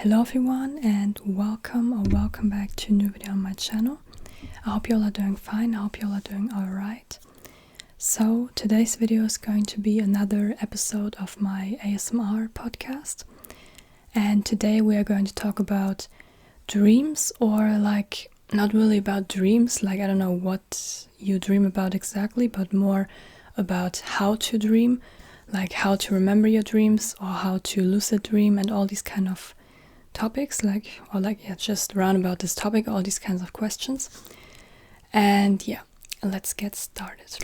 Hello everyone and welcome back to a new video on my channel. I hope you all are doing fine. I hope you all are doing alright. So today's video is going to be another episode of my ASMR podcast. And today we are going to talk about dreams, or like not really about dreams, like I don't know what you dream about exactly, but more about how to dream, like how to remember your dreams or how to lucid dream and all these kind of topics, just round about this topic, all these kinds of questions. And yeah, let's get started.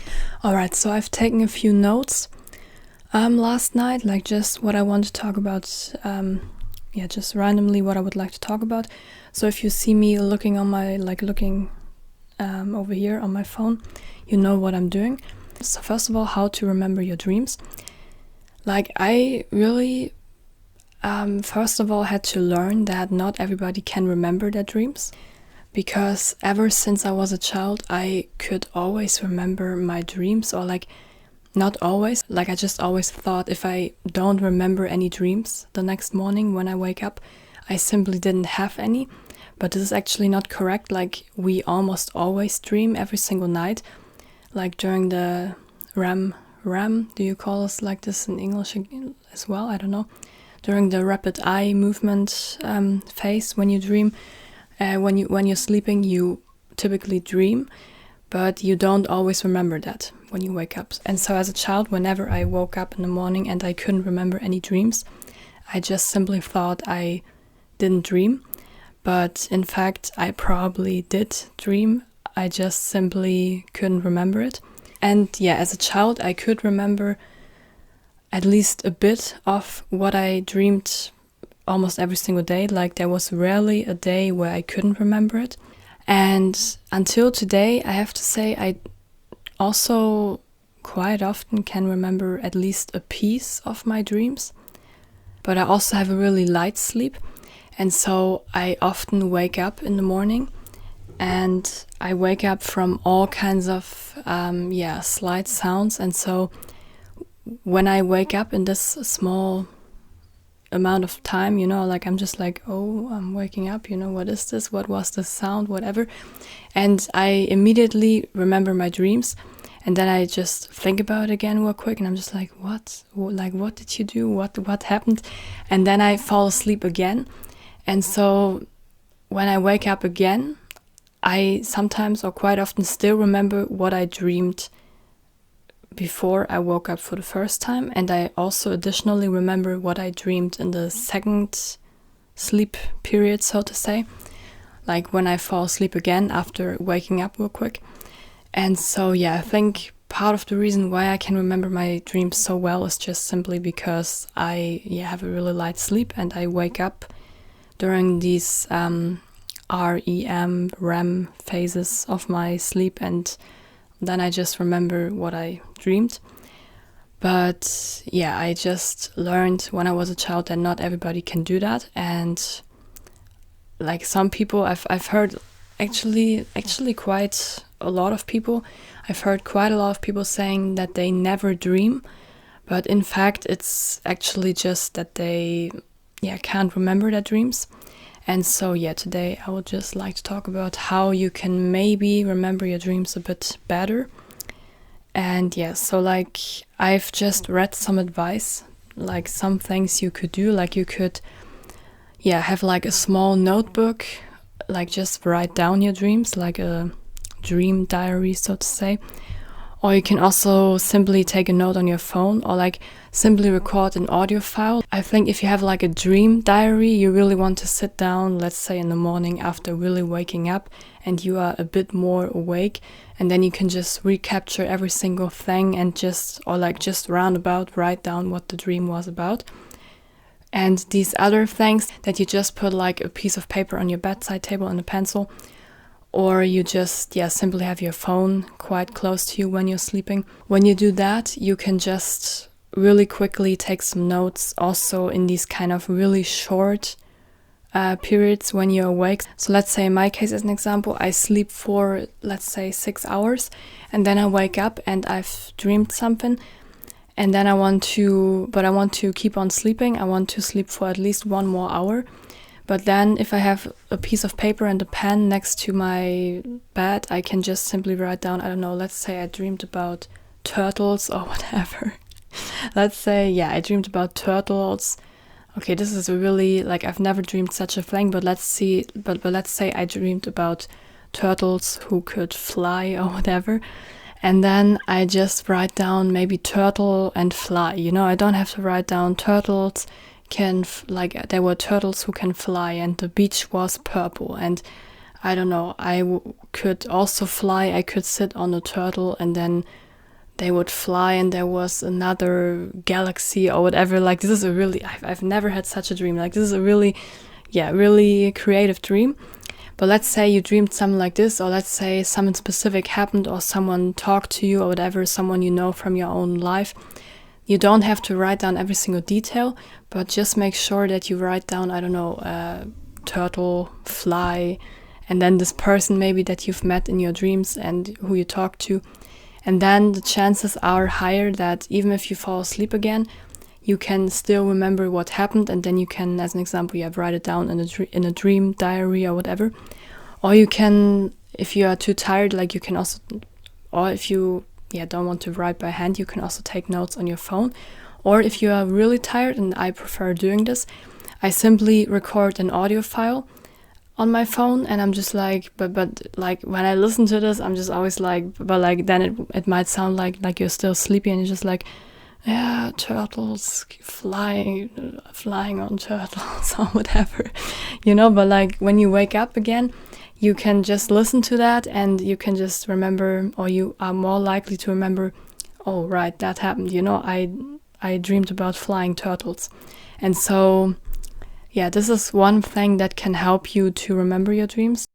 Alright, so I've taken a few notes last night, like just what I want to talk about, just randomly what I would like to talk about. So if you see me looking on my, over here on my phone, you know what I'm doing. So first of all, how to remember your dreams. Like I really first of all had to learn that not everybody can remember their dreams, because ever since I was a child I could always remember my dreams, or like not always, like I just always thought if I don't remember any dreams the next morning when I wake up, I simply didn't have any. But this is actually not correct. Like we almost always dream every single night, like during the REM, do you call us like this in English as well? I don't know. During the rapid eye movement phase, when you dream, when you're sleeping, you typically dream, but you don't always remember that when you wake up. And so as a child, whenever I woke up in the morning and I couldn't remember any dreams, I just simply thought I didn't dream. But in fact, I probably did dream. I just simply couldn't remember it. And yeah, as a child, I could remember at least a bit of what I dreamed almost every single day. Like there was rarely a day where I couldn't remember it. And until today, I have to say, I also quite often can remember at least a piece of my dreams. But I also have a really light sleep. And so I often wake up in the morning, and I wake up from all kinds of slight sounds. And so when I wake up in this small amount of time, like I'm just like, oh, I'm waking up, what is this? What was the sound? Whatever. And I immediately remember my dreams. And then I just think about it again real quick. And I'm just like, what? Like, what did you do? What happened? And then I fall asleep again. And so when I wake up again, I sometimes or quite often still remember what I dreamed before I woke up for the first time. And I also additionally remember what I dreamed in the second sleep period, so to say, like when I fall asleep again after waking up real quick. And so yeah, I think part of the reason why I can remember my dreams so well is just simply because I have a really light sleep, and I wake up during these REM phases of my sleep, and then I just remember what I dreamed. But yeah, I just learned when I was a child that not everybody can do that. And like some people, I've heard actually quite a lot of people, I've heard quite a lot of people saying that they never dream. But in fact, it's actually just that they can't remember their dreams. And so today I would just like to talk about how you can maybe remember your dreams a bit better. And so like I've just read some advice, like some things you could do, like you could have like a small notebook, like just write down your dreams, like a dream diary, so to say. Or you can also simply take a note on your phone, or like simply record an audio file. I think if you have like a dream diary, you really want to sit down, let's say in the morning after really waking up and you are a bit more awake, and then you can just recapture every single thing and just roundabout write down what the dream was about. And these other things that you just put like a piece of paper on your bedside table and a pencil, or you just simply have your phone quite close to you when you're sleeping. When you do that, you can just really quickly take some notes also in these kind of really short periods when you're awake. So let's say in my case, as an example, I sleep for, let's say, 6 hours, and then I wake up and I've dreamed something, and then I want to keep on sleeping. I want to sleep for at least 1 more hour. But then if I have a piece of paper and a pen next to my bed, I can just simply write down, I don't know, let's say I dreamed about turtles or whatever. Let's say, yeah, I dreamed about turtles. Okay, this is really, like, I've never dreamed such a thing, but let's say I dreamed about turtles who could fly or whatever. And then I just write down maybe turtle and fly. You know, I don't have to write down turtles can, like, there were turtles who can fly and the beach was purple. And I don't know, could also fly. I could sit on a turtle and then they would fly and there was another galaxy or whatever. Like, this is a really, I've never had such a dream. Like, this is a really, really creative dream. But let's say you dreamed something like this, or let's say something specific happened, or someone talked to you or whatever, someone you know from your own life. You don't have to write down every single detail, but just make sure that you write down, I don't know, turtle, fly, and then this person maybe that you've met in your dreams and who you talked to. And then the chances are higher that even if you fall asleep again, you can still remember what happened, and then you can, as an example, you have write it down in a dream diary or whatever. Or you can, if you are too tired, like you can also, or if you don't want to write by hand, you can also take notes on your phone. Or if you are really tired, and I prefer doing this, I simply record an audio file on my phone, and I'm just like, but like when I listen to this, I'm just always like, but like then it might sound like you're still sleepy, and you're just like, yeah, turtles flying on turtles or whatever, you know. But like when you wake up again, you can just listen to that and you can just remember, or you are more likely to remember, oh right, that happened, you know, I dreamed about flying turtles. And so yeah, this is one thing that can help you to remember your dreams.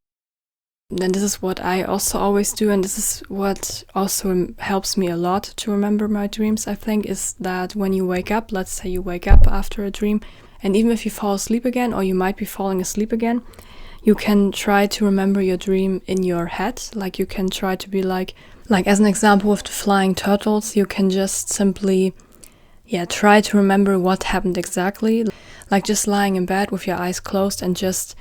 And this is what I also always do, and this is what also helps me a lot to remember my dreams, I think, is that when you wake up, let's say you wake up after a dream, and even if you fall asleep again, or you might be falling asleep again, you can try to remember your dream in your head. Like you can try to be like as an example with the flying turtles, you can just simply, try to remember what happened exactly. Like just lying in bed with your eyes closed and just,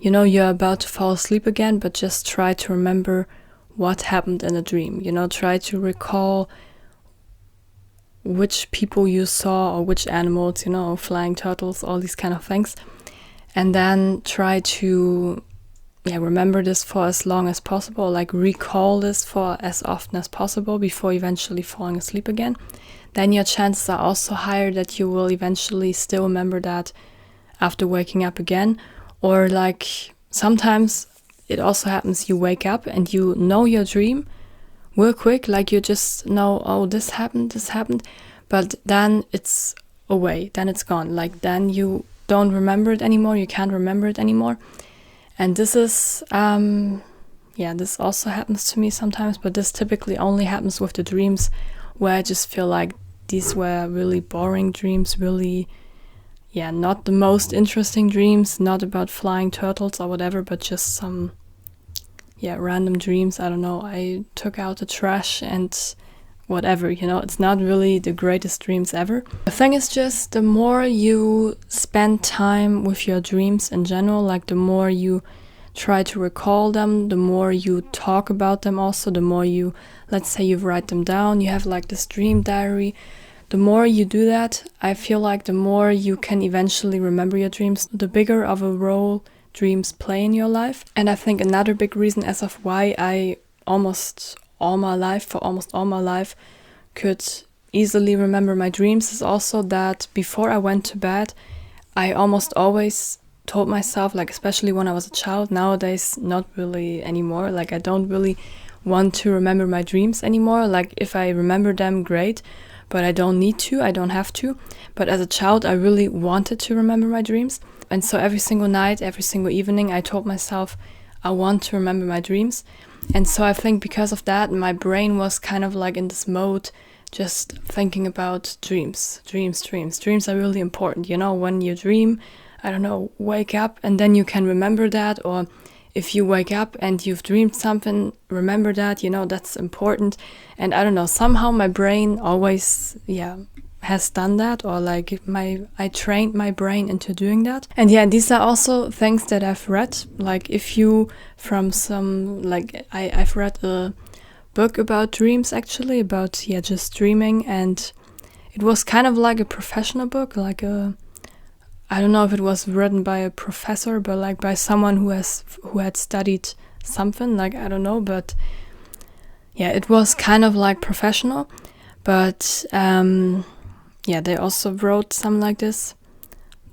you know, you're about to fall asleep again, but just try to remember what happened in a dream. You know, try to recall which people you saw or which animals, you know, flying turtles, all these kind of things. And then try to remember this for as long as possible, like recall this for as often as possible before eventually falling asleep again. Then your chances are also higher that you will eventually still remember that after waking up again. Or like sometimes it also happens, you wake up and you know your dream real quick, like you just know, oh, this happened, but then it's away, then it's gone. Like then you don't remember it anymore, you can't remember it anymore. And this is, this also happens to me sometimes, but this typically only happens with the dreams where I just feel like these were really boring dreams, really, not the most interesting dreams, not about flying turtles or whatever, but just some, random dreams. I don't know, I took out the trash and whatever, you know, it's not really the greatest dreams ever. The thing is just the more you spend time with your dreams in general, like the more you try to recall them, the more you talk about them also, the more you, let's say you write them down, you have like this dream diary. The more you do that, I feel like the more you can eventually remember your dreams, the bigger of a role dreams play in your life. And I think another big reason as of why I almost all my life could easily remember my dreams is also that before I went to bed, I almost always told myself, like especially when I was a child, nowadays not really anymore, like I don't really want to remember my dreams anymore. Like if I remember them, great, but I don't need to, I don't have to. But as a child, I really wanted to remember my dreams. And so every single night, every single evening, I told myself, I want to remember my dreams. And so I think because of that, my brain was kind of like in this mode, just thinking about dreams. Dreams are really important. You know, when you dream, I don't know, wake up and then you can remember that. Or if you wake up and you've dreamed something, remember that, you know, that's important. And I don't know, somehow my brain always, has done that, or like I trained my brain into doing that. And yeah, these are also things that I've read. Like if you from some, like I've read a book about dreams, actually, about just dreaming, and it was kind of like a professional book, like I don't know if it was written by a professor, but like by someone who had studied something, like I don't know, but yeah, it was kind of like professional. But they also wrote something like this,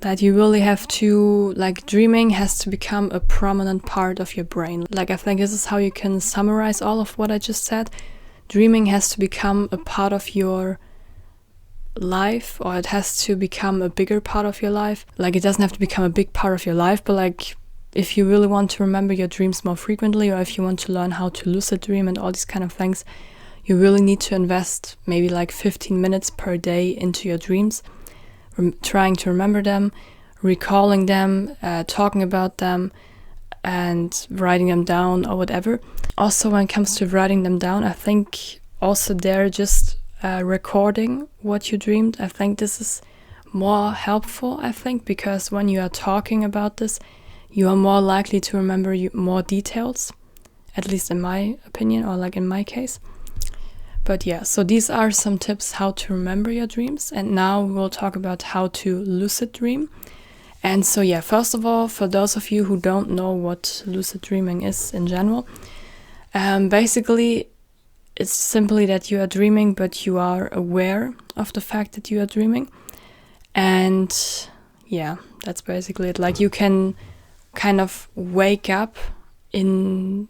that you really have to, like, dreaming has to become a prominent part of your brain. Like, I think this is how you can summarize all of what I just said. Dreaming has to become a part of your life, or it has to become a bigger part of your life. Like, it doesn't have to become a big part of your life, but like, if you really want to remember your dreams more frequently, or if you want to learn how to lucid dream and all these kind of things, you really need to invest maybe like 15 minutes per day into your dreams, trying to remember them, recalling them, talking about them, and writing them down or whatever. Also, when it comes to writing them down, I think also there just recording what you dreamed. I think this is more helpful, I think, because when you are talking about this, you are more likely to remember more details, at least in my opinion, or like in my case. But yeah, so these are some tips how to remember your dreams. And now we'll talk about how to lucid dream. And so yeah, first of all, for those of you who don't know what lucid dreaming is in general, basically it's simply that you are dreaming, but you are aware of the fact that you are dreaming. And yeah, that's basically it. Like, you can kind of wake up in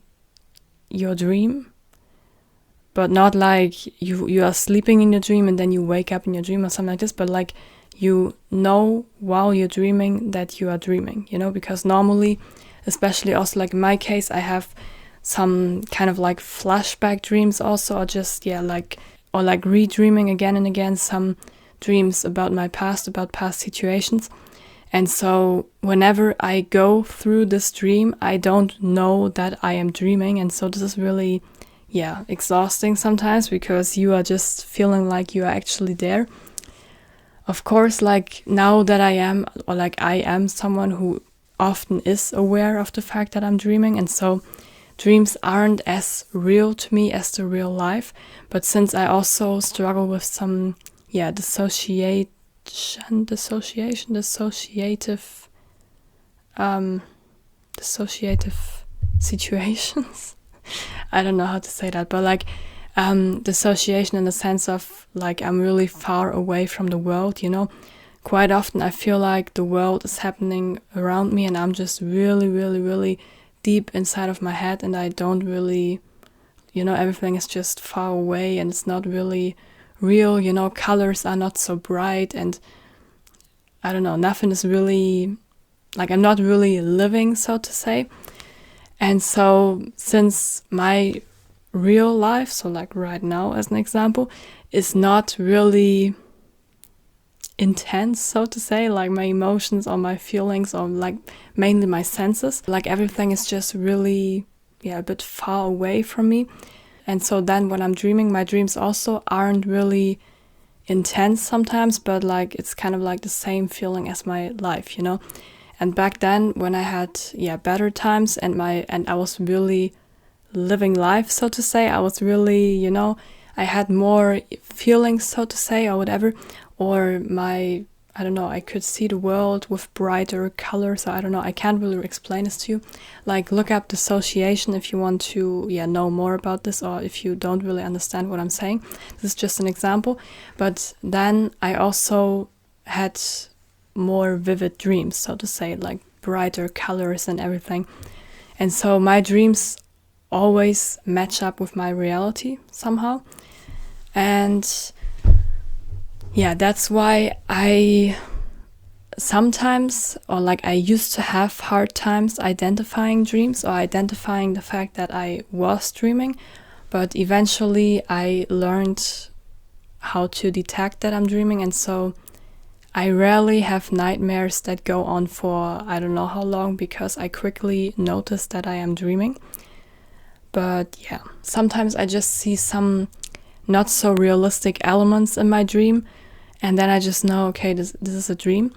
your dream, but not like you are sleeping in your dream and then you wake up in your dream or something like this, but like, you know while you're dreaming that you are dreaming, because normally, especially also like in my case, I have some kind of like flashback dreams also, or just redreaming again and again some dreams about my past, about past situations. And so whenever I go through this dream, I don't know that I am dreaming. And so this is really, exhausting sometimes, because you are just feeling like you are actually there. Of course, like, now that I am someone who often is aware of the fact that I'm dreaming. And so dreams aren't as real to me as the real life. But since I also struggle with some, dissociative situations. I don't know how to say that, but like, dissociation in the sense of like, I'm really far away from the world, Quite often I feel like the world is happening around me and I'm just really, really, really deep inside of my head, and I don't really, everything is just far away and it's not really real, colors are not so bright, and I don't know, nothing is really, like, I'm not really living, so to say. And so since my real life, so like right now as an example, is not really intense, so to say, like my emotions or my feelings, or like mainly my senses, like everything is just really, a bit far away from me. And so then when I'm dreaming, my dreams also aren't really intense sometimes, but like, it's kind of like the same feeling as my life, And back then, when I had better times and I was really living life, so to say, I was really, I had more feelings, so to say, or whatever, or I could see the world with brighter colors. I don't know, I can't really explain this to you. Like, look up dissociation if you want to know more about this, or if you don't really understand what I'm saying. This is just an example. But then I also had more vivid dreams, so to say, like brighter colors and everything. And so my dreams always match up with my reality somehow. And that's why I sometimes, or like I used to have hard times identifying dreams or identifying the fact that I was dreaming. But eventually I learned how to detect that I'm dreaming. And so I rarely have nightmares that go on for I don't know how long, because I quickly notice that I am dreaming. But sometimes I just see some not so realistic elements in my dream, and then I just know, okay, this is a dream.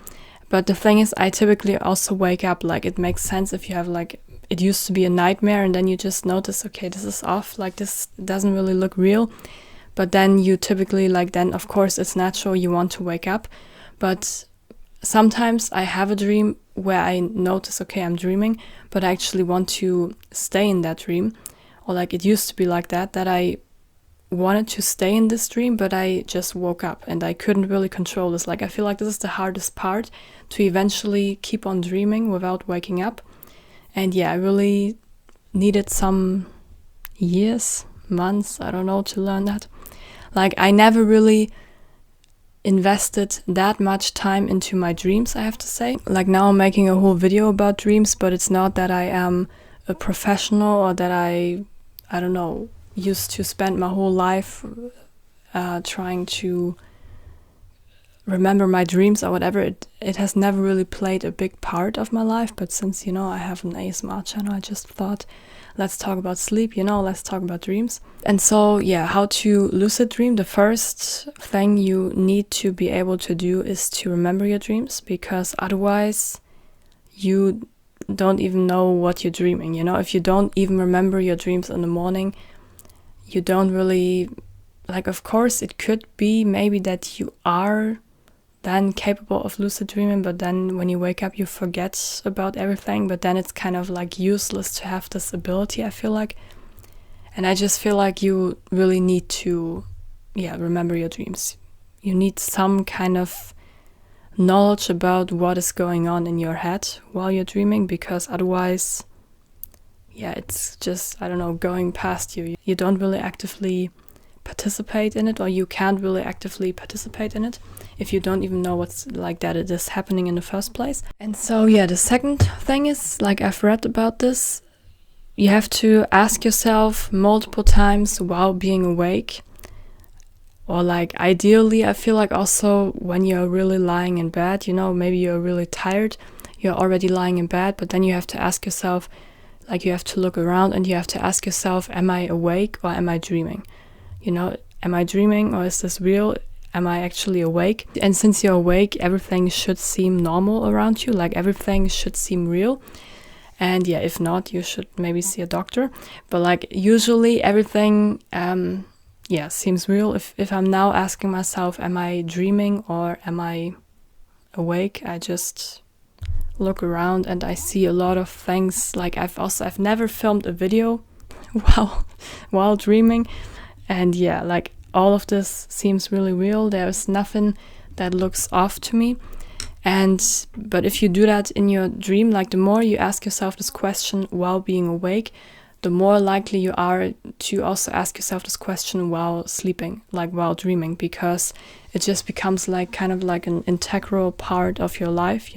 But the thing is, I typically also wake up, like it makes sense if you have like, it used to be a nightmare and then you just notice, okay, this is off, like this doesn't really look real. But then you typically like, then of course it's natural, you want to wake up. But sometimes I have a dream where I notice, okay, I'm dreaming, but I actually want to stay in that dream. Or like it used to be like that I wanted to stay in this dream, but I just woke up and I couldn't really control this. Like I feel like this is the hardest part, to eventually keep on dreaming without waking up. And yeah, I really needed some years, months, I don't know, to learn that. Like I never really invested that much time into my dreams, I have to say. Like now I'm making a whole video about dreams, but it's not that I am a professional or that I don't know, used to spend my whole life trying to remember my dreams or whatever. It has never really played a big part of my life, but since, I have an ASMR channel, I just thought, let's talk about sleep, let's talk about dreams. And so, yeah, how to lucid dream. The first thing you need to be able to do is to remember your dreams, because otherwise you don't even know what you're dreaming. If you don't even remember your dreams in the morning, you don't really, like, of course it could be maybe that you are then capable of lucid dreaming, but then when you wake up you forget about everything, but then it's kind of like useless to have this ability, I feel like. And I just feel like you really need to remember your dreams. You need some kind of knowledge about what is going on in your head while you're dreaming, because otherwise it's just, I don't know, going past you. You don't really actively participate in it, or you can't really actively participate in it if you don't even know what's like that it is happening in the first place. And so the second thing is, like, I've read about this, you have to ask yourself multiple times while being awake, or like ideally I feel like also when you're really lying in bed, maybe you're really tired, you're already lying in bed, but then you have to ask yourself, like, you have to look around and you have to ask yourself, am I awake or am I dreaming? Am I dreaming or is this real? Am I actually awake? And since you're awake, everything should seem normal around you, like everything should seem real. And if not, you should maybe see a doctor. But like usually everything seems real. If I'm now asking myself, am I dreaming or am I awake, I just look around and I see a lot of things. Like I've never filmed a video while dreaming, and like all of this seems really real. There's nothing that looks off to me. But if you do that in your dream, like the more you ask yourself this question while being awake, the more likely you are to also ask yourself this question while sleeping, like while dreaming, because it just becomes like kind of like an integral part of your life,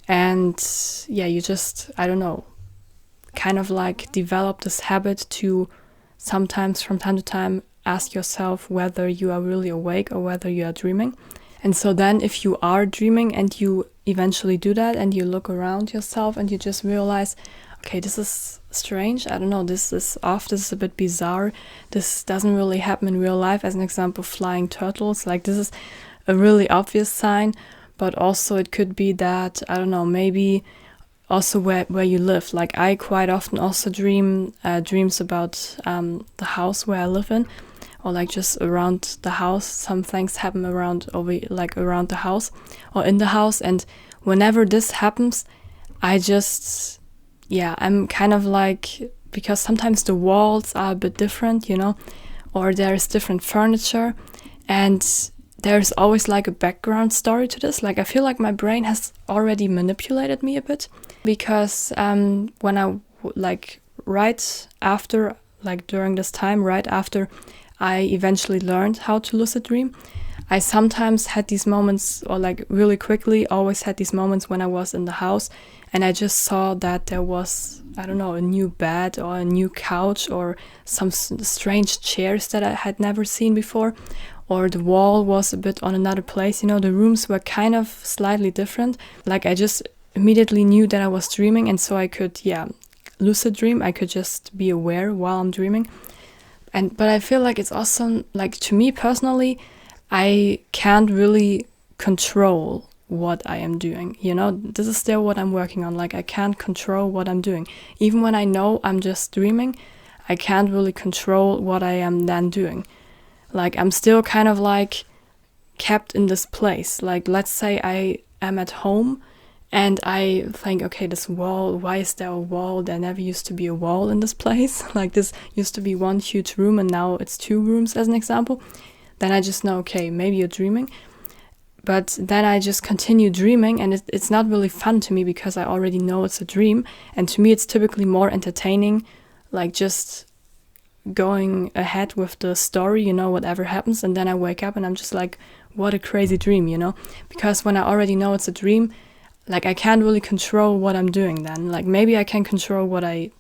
And you just, I don't know, kind of like develop this habit to sometimes from time to time ask yourself whether you are really awake or whether you are dreaming. And so then if you are dreaming and you eventually do that and you look around yourself and you just realize, okay, this is strange, I don't know, this is off, this is a bit bizarre, this doesn't really happen in real life. As an example, flying turtles, like this is a really obvious sign. But also it could be that, I don't know, maybe also where you live. Like I quite often also dreams about the house where I live in, or like just around the house. Some things happen around the house or in the house. And whenever this happens, I just, I'm kind of like, because sometimes the walls are a bit different, or there's different furniture, and there's always like a background story to this. Like I feel like my brain has already manipulated me a bit, because when I right after I eventually learned how to lucid dream, I sometimes had these moments, or like really quickly always had these moments when I was in the house and I just saw that there was, I don't know, a new bed or a new couch or some strange chairs that I had never seen before, or the wall was a bit on another place. The rooms were kind of slightly different. Like I just immediately knew that I was dreaming, and so I could, lucid dream. I could just be aware while I'm dreaming. But I feel like it's also, like, to me personally, I can't really control what I am doing. You know, this is still what I'm working on. Like, I can't control what I'm doing. Even when I know I'm just dreaming, I can't really control what I am then doing. Like, I'm still kind of like kept in this place. Like, let's say I am at home and I think, okay, this wall, why is there a wall? There never used to be a wall in this place. Like, this used to be one huge room and now it's 2 rooms, as an example. Then I just know, okay, maybe you're dreaming. But then I just continue dreaming, and it's not really fun to me because I already know it's a dream. And to me, it's typically more entertaining, like just going ahead with the story, you know, whatever happens. And then I wake up and I'm just like, what a crazy dream, you know? Because when I already know it's a dream, like, I can't really control what I'm doing then. Like, maybe I can control what I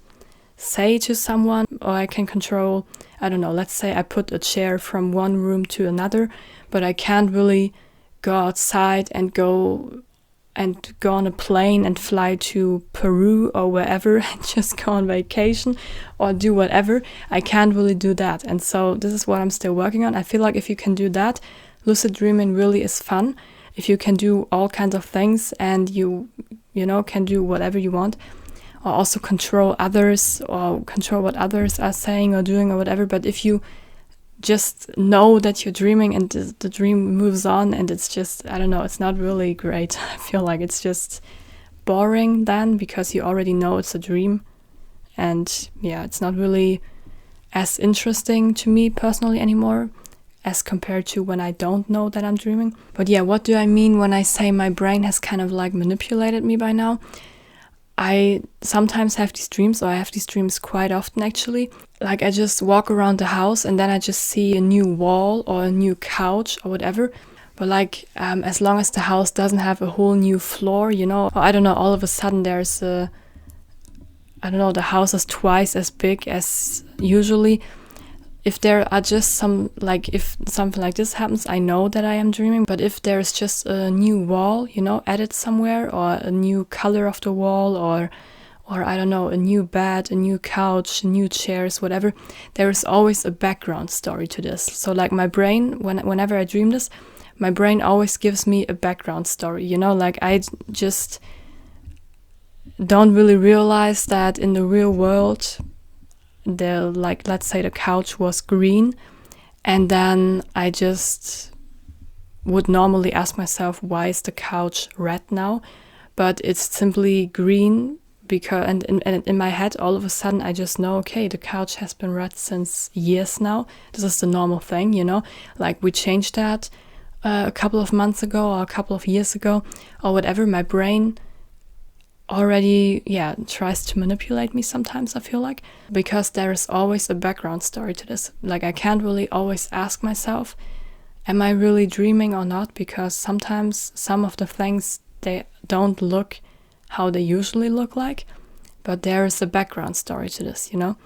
say to someone, or I can control, I don't know, let's say I put a chair from one room to another, but I can't really go outside and go on a plane and fly to Peru or wherever and just go on vacation or do whatever. I can't really do that. And so this is what I'm still working on. I feel like if you can do that, lucid dreaming really is fun. If you can do all kinds of things and you know, can do whatever you want, or also control others or control what others are saying or doing or whatever. But if you just know that you're dreaming and the dream moves on and it's just, I don't know, it's not really great. I feel like it's just boring then because you already know it's a dream. And yeah, it's not really as interesting to me personally anymore as compared to when I don't know that I'm dreaming. But yeah, what do I mean when I say my brain has kind of like manipulated me by now? I sometimes have these dreams, or I have these dreams quite often actually. Like, I just walk around the house and then I just see a new wall or a new couch or whatever. But like, as long as the house doesn't have a whole new floor, you know, or I don't know, all of a sudden there's the house is twice as big as usually. If there are just some, like, if something like this happens, I know that I am dreaming. But if there's just a new wall, you know, added somewhere, or a new color of the wall, or I don't know, a new bed, a new couch, new chairs, whatever, there is always a background story to this. So like, my brain, whenever I dream this, my brain always gives me a background story, you know, like, I just don't really realize that in the real world, like, let's say the couch was green, and then I just would normally ask myself, why is the couch red now? But it's simply green because, and in my head, all of a sudden I just know, okay, the couch has been red since years now. This is the normal thing, you know, like, we changed that a couple of months ago or a couple of years ago or whatever. My brain already, tries to manipulate me sometimes, I feel like, because there is always a background story to this. Like, I can't really always ask myself, am I really dreaming or not? Because sometimes some of the things, they don't look how they usually look like, but there is a background story to this, you know?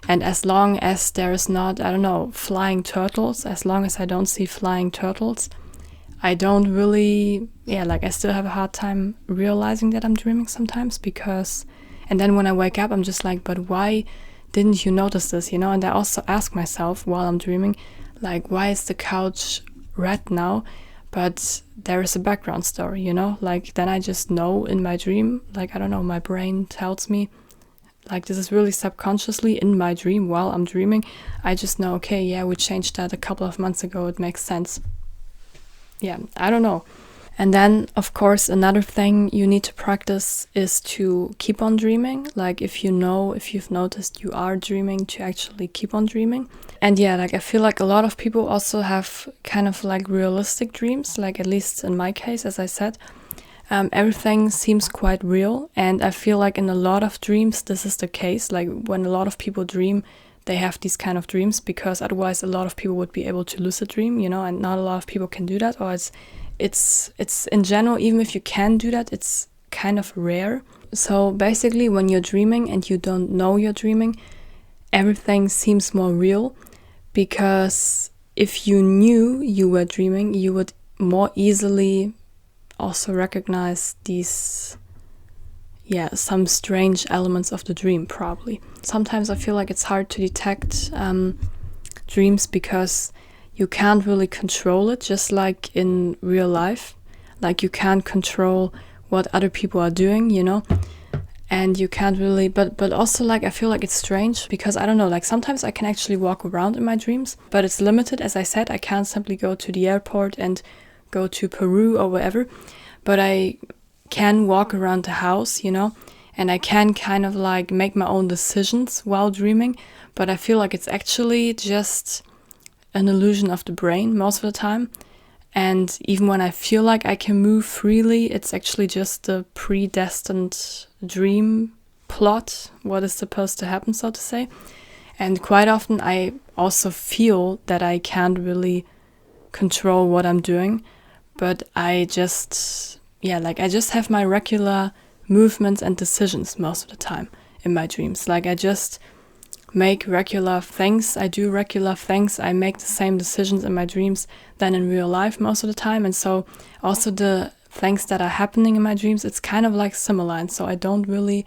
And as long as there is not, I don't know, flying turtles, as long as I don't see flying turtles, I don't really, I still have a hard time realizing that I'm dreaming sometimes, because, and then when I wake up, I'm just like, but why didn't you notice this, you know? And I also ask myself while I'm dreaming, like, why is the couch red now? But there is a background story, you know? Like, then I just know in my dream, like, I don't know, my brain tells me, like, this is really subconsciously in my dream while I'm dreaming. I just know, okay, yeah, we changed that a couple of months ago, it makes sense. Yeah, I don't know. And then, of course, another thing you need to practice is to keep on dreaming. Like, if you've noticed you are dreaming, to actually keep on dreaming. And yeah, like, I feel like a lot of people also have kind of like realistic dreams. Like, at least in my case, as I said, everything seems quite real. And I feel like in a lot of dreams, this is the case. Like, when a lot of people dream, they have these kind of dreams, because otherwise a lot of people would be able to lucid dream, you know, and not a lot of people can do that. Or it's in general, even if you can do that, it's kind of rare. So basically, when you're dreaming and you don't know you're dreaming, everything seems more real, because if you knew you were dreaming, you would more easily also recognize these some strange elements of the dream, probably. Sometimes I feel like it's hard to detect dreams, because you can't really control it, just like in real life. Like you can't control what other people are doing, you know, and you can't really, but also like I feel like it's strange because I don't know, like sometimes I can actually walk around in my dreams, but it's limited. As I said, I can't simply go to the airport and go to Peru or wherever, but I can walk around the house, you know, and I can kind of like make my own decisions while dreaming, but I feel like it's actually just an illusion of the brain most of the time. And even when I feel like I can move freely, it's actually just a predestined dream plot, what is supposed to happen, so to say. And quite often I also feel that I can't really control what I'm doing, but I just have my regular movements and decisions most of the time in my dreams. Like I just make regular things, I do regular things, I make the same decisions in my dreams than in real life most of the time. And so also the things that are happening in my dreams, it's kind of like similar, and so I don't really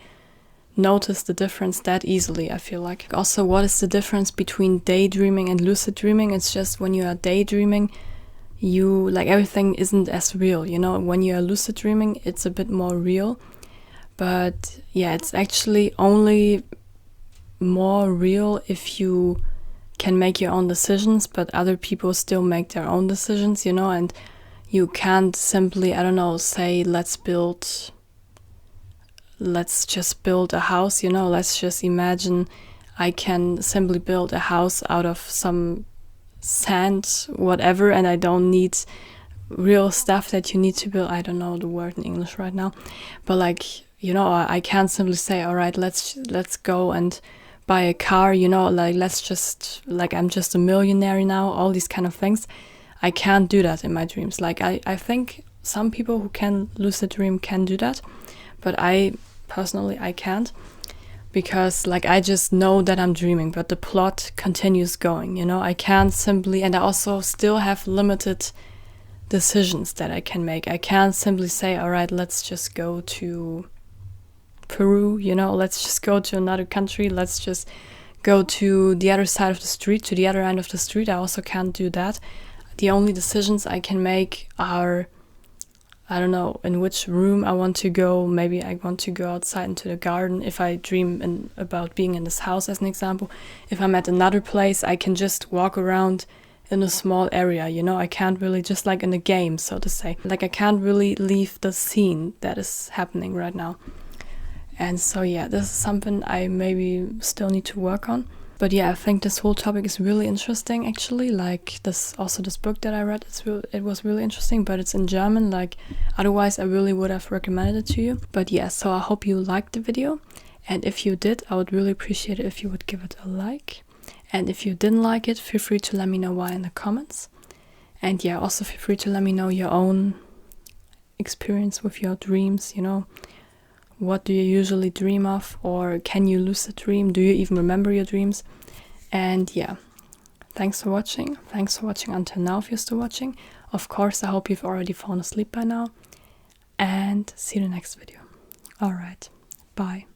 notice the difference that easily, I feel like. Also, what is the difference between daydreaming and lucid dreaming? It's just when you are daydreaming, you like everything isn't as real, you know. When you are lucid dreaming, it's a bit more real, but yeah, it's actually only more real if you can make your own decisions, but other people still make their own decisions, you know, and you can't simply, I don't know, say let's just build a house, you know, let's just imagine I can simply build a house out of some sand, whatever, and I don't need real stuff that you need to build. I don't know the word in English right now, but like, you know, I can't simply say, all right, let's go and buy a car, you know, like let's just, like I'm just a millionaire now, all these kind of things. I can't do that in my dreams. Like I think some people who can lucid dream can do that, but I personally, I can't, because like I just know that I'm dreaming, but the plot continues going, you know. I can't simply, and I also still have limited decisions that I can make. I can't simply say, all right, let's just go to Peru, you know, let's just go to another country, let's just go to the other side of the street, to the other end of the street. I also can't do that. The only decisions I can make are, I don't know, in which room I want to go. Maybe I want to go outside into the garden if I dream about being in this house, as an example. If I'm at another place, I can just walk around in a small area, you know. I can't really, just like in a game, so to say. Like I can't really leave the scene that is happening right now. And so yeah, this is something I maybe still need to work on. But yeah, I think this whole topic is really interesting, actually. Like this book that I read, it was really interesting, but it's in German. Like otherwise I really would have recommended it to you. But yeah, so I hope you liked the video, and if you did, I would really appreciate it if you would give it a like. And if you didn't like it, feel free to let me know why in the comments. And yeah, also feel free to let me know your own experience with your dreams, you know. What do you usually dream of, or can you lucid dream? Do you even remember your dreams? And yeah, thanks for watching. Thanks for watching until now, if you're still watching. Of course, I hope you've already fallen asleep by now. And see you in the next video. Alright, bye.